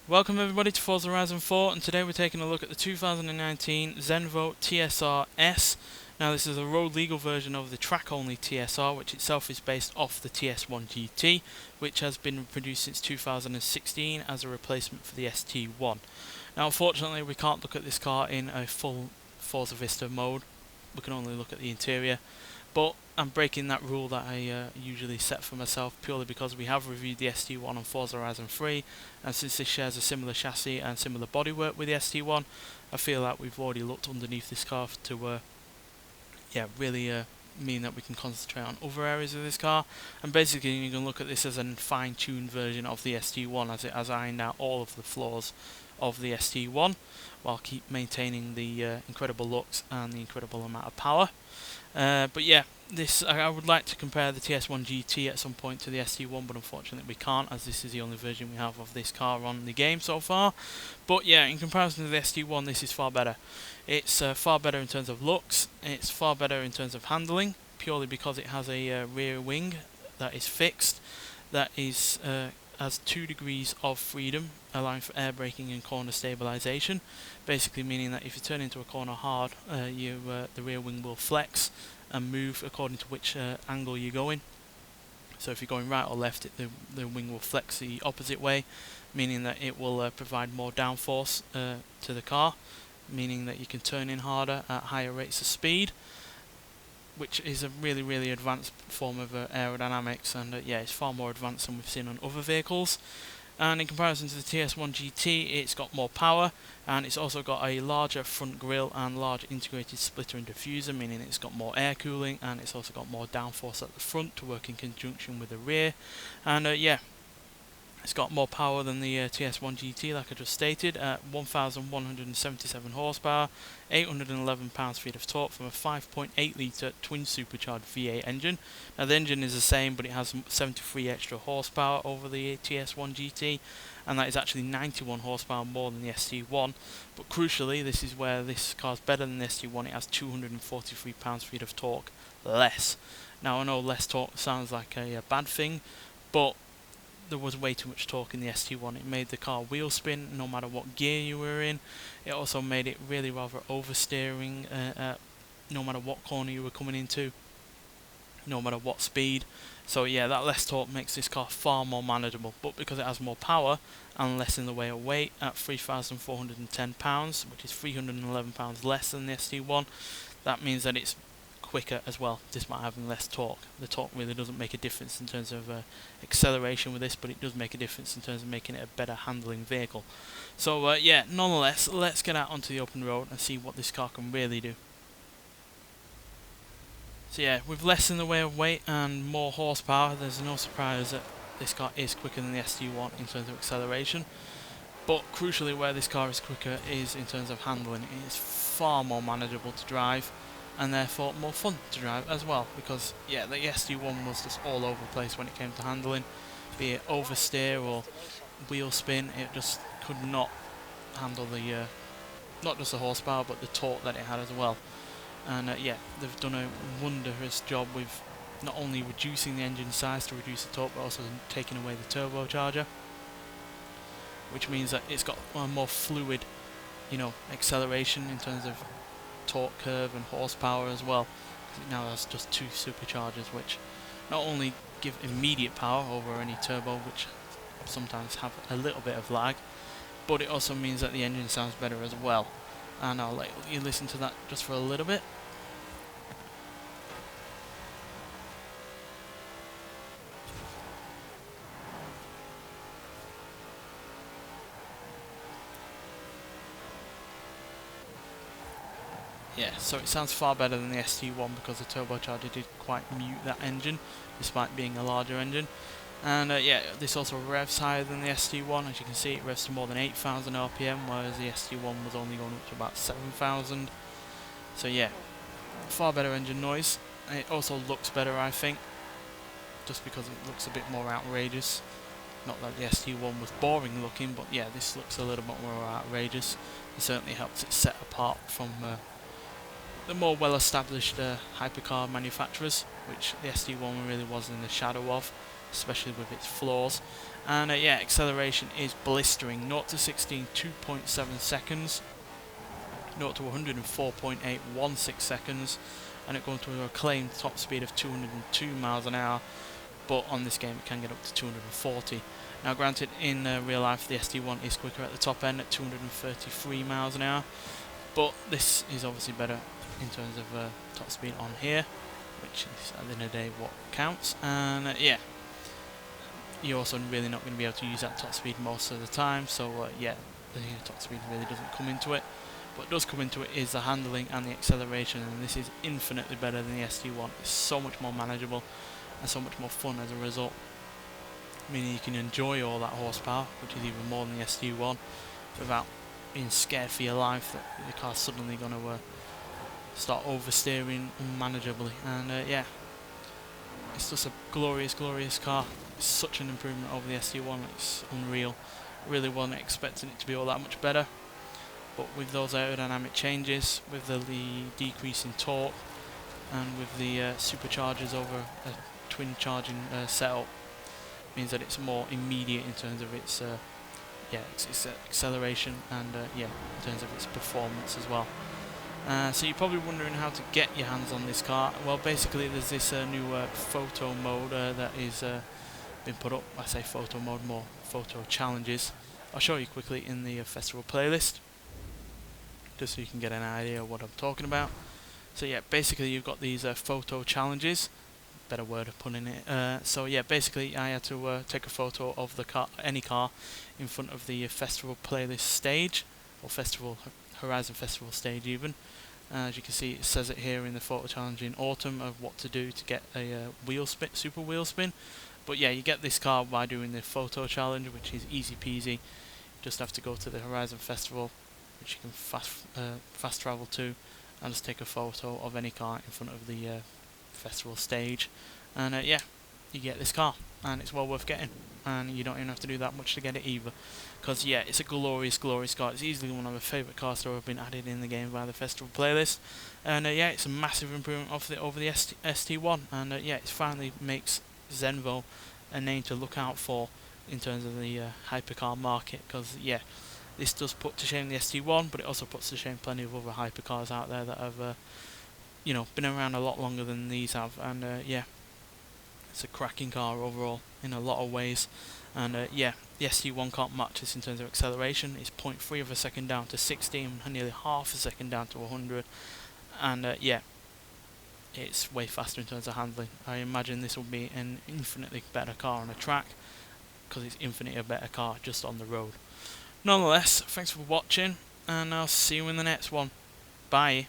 Welcome everybody to Forza Horizon 4, and today we're taking a look at the 2019 Zenvo TSR-S. Now this is a road legal version of the track only TSR, which itself is based off the TS1 GT, which has been produced since 2016 as a replacement for the ST1. Now unfortunately we can't look at this car in a full Forza Vista mode, we can only look at the interior. But I'm breaking that rule that I usually set for myself purely because we have reviewed the ST1 on Forza Horizon 3, and since this shares a similar chassis and similar bodywork with the ST1, I feel like we've already looked underneath this car to really mean that we can concentrate on other areas of this car. And basically you can look at this as a fine-tuned version of the ST1 as it has ironed out all of the flaws of the ST1 while keep maintaining the incredible looks and the incredible amount of power. But yeah, I would like to compare the TS1 GT at some point to the ST1, but unfortunately we can't, as this is the only version we have of this car on the game so far. But yeah, in comparison to the ST1, this is far better. It's far better in terms of looks, it's far better in terms of handling, purely because it has a rear wing that is fixed, that is has 2 degrees of freedom, allowing for air braking and corner stabilization, basically meaning that if you turn into a corner hard, the rear wing will flex and move according to which angle you're going. So if you're going right or left, the wing will flex the opposite way, meaning that it will provide more downforce to the car, meaning that you can turn in harder at higher rates of speed, which is a really advanced form of aerodynamics, and yeah, it's far more advanced than we've seen on other vehicles. And in comparison to the TS1 GT, it's got more power, and it's also got a larger front grille and large integrated splitter and diffuser, meaning it's got more air cooling, and it's also got more downforce at the front to work in conjunction with the rear. And yeah, it's got more power than the TS1 GT, like I just stated, at 1,177 horsepower, 811 pounds-feet of torque from a 5.8 litre twin supercharged V8 engine. Now the engine is the same, but it has 73 extra horsepower over the TS1 GT, and that is actually 91 horsepower more than the ST1. But crucially, this is where this car is better than the ST1. It has 243 pounds-feet of torque less. Now I know less torque sounds like a bad thing, but there was way too much torque in the ST1. It made the car wheel spin no matter what gear you were in. It also made it really rather oversteering no matter what corner you were coming into, no matter what speed. So yeah, that less torque makes this car far more manageable, but because it has more power and less in the way of weight at 3,410 pounds, which is 311 pounds less than the ST1, that means that it's quicker as well, despite having less torque. The torque really doesn't make a difference in terms of acceleration with this, but it does make a difference in terms of making it a better handling vehicle. So yeah, nonetheless, let's get out onto the open road and see what this car can really do. So yeah, with less in the way of weight and more horsepower, there's no surprise that this car is quicker than the ST1 in terms of acceleration. But crucially, where this car is quicker is in terms of handling. It is far more manageable to drive, and therefore more fun to drive as well, because yeah, the ST1 was just all over the place when it came to handling, be it oversteer or wheel spin. It just could not handle the not just the horsepower but the torque that it had as well. And yeah, they've done a wondrous job with not only reducing the engine size to reduce the torque, but also taking away the turbocharger, which means that it's got a more fluid, acceleration in terms of torque curve and horsepower as well. It now has just 2 superchargers, which not only give immediate power over any turbo, which sometimes have a little bit of lag, but it also means that the engine sounds better as well. And I'll let you listen to that just for a little bit. Yeah, so it sounds far better than the ST1 because the turbocharger did quite mute that engine, despite being a larger engine. And yeah, this also revs higher than the ST1. As you can see, it revs to more than 8,000 RPM, whereas the ST1 was only going up to about 7,000. So yeah, far better engine noise. It also looks better, I think, just because it looks a bit more outrageous. Not that the ST1 was boring looking, but yeah, this looks a little bit more outrageous. It certainly helps it set apart from the more well-established hypercar manufacturers, which the ST1 really was in the shadow of, especially with its flaws. And yeah, acceleration is blistering. 0 to 16, 2.7 seconds. 0 to 104.816 seconds, and it goes to a claimed top speed of 202 miles an hour, but on this game it can get up to 240. Now granted, in real life the SD1 is quicker at the top end at 233 miles an hour, but this is obviously better in terms of top speed on here, which is at the end of the day what counts. And yeah, you're also really not going to be able to use that top speed most of the time, so yeah, the top speed really doesn't come into it. What does come into it is the handling and the acceleration, and this is infinitely better than the SD1. It's so much more manageable and so much more fun as a result, meaning you can enjoy all that horsepower, which is even more than the SD1, without being scared for your life that the car's suddenly going to start oversteering unmanageably. And yeah, it's just a glorious, glorious car. It's such an improvement over the SD1, it's unreal. Really wasn't expecting it to be all that much better. But with those aerodynamic changes, with the decrease in torque, and with the superchargers over a twin charging setup, means that it's more immediate in terms of its its acceleration and yeah, in terms of its performance as well. So you're probably wondering how to get your hands on this car. Well, basically there's this new photo mode that is been put up. I say photo mode, more photo challenges. I'll show you quickly in the festival playlist, just so you can get an idea of what I'm talking about. So yeah, basically you've got these photo challenges, better word of putting it. So yeah, basically I had to take a photo of the car, any car, in front of the festival playlist stage, or festival Horizon Festival stage even. As you can see, it says it here in the photo challenge in autumn of what to do to get a wheel spin, super wheel spin. But yeah, you get this car by doing the photo challenge, which is easy peasy. You just have to go to the Horizon Festival, which you can fast travel to, and just take a photo of any car in front of the festival stage, and yeah, you get this car, and it's well worth getting, and you don't even have to do that much to get it either, because yeah, it's a glorious, glorious car. It's easily one of my favourite cars to have been added in the game by the festival playlist, and yeah, it's a massive improvement over the ST1, and yeah, it finally makes Zenvo a name to look out for in terms of the hypercar market, because yeah, this does put to shame the ST1, but it also puts to shame plenty of other hypercars out there that have, you know, been around a lot longer than these have. And yeah, it's a cracking car overall in a lot of ways. And yeah, the ST1 can't match this in terms of acceleration. It's 0.3 of a second down to 60, and nearly half a second down to 100. And yeah, it's way faster in terms of handling. I imagine this will be an infinitely better car on a track, because it's infinitely a better car just on the road. Nonetheless, thanks for watching, and I'll see you in the next one. Bye.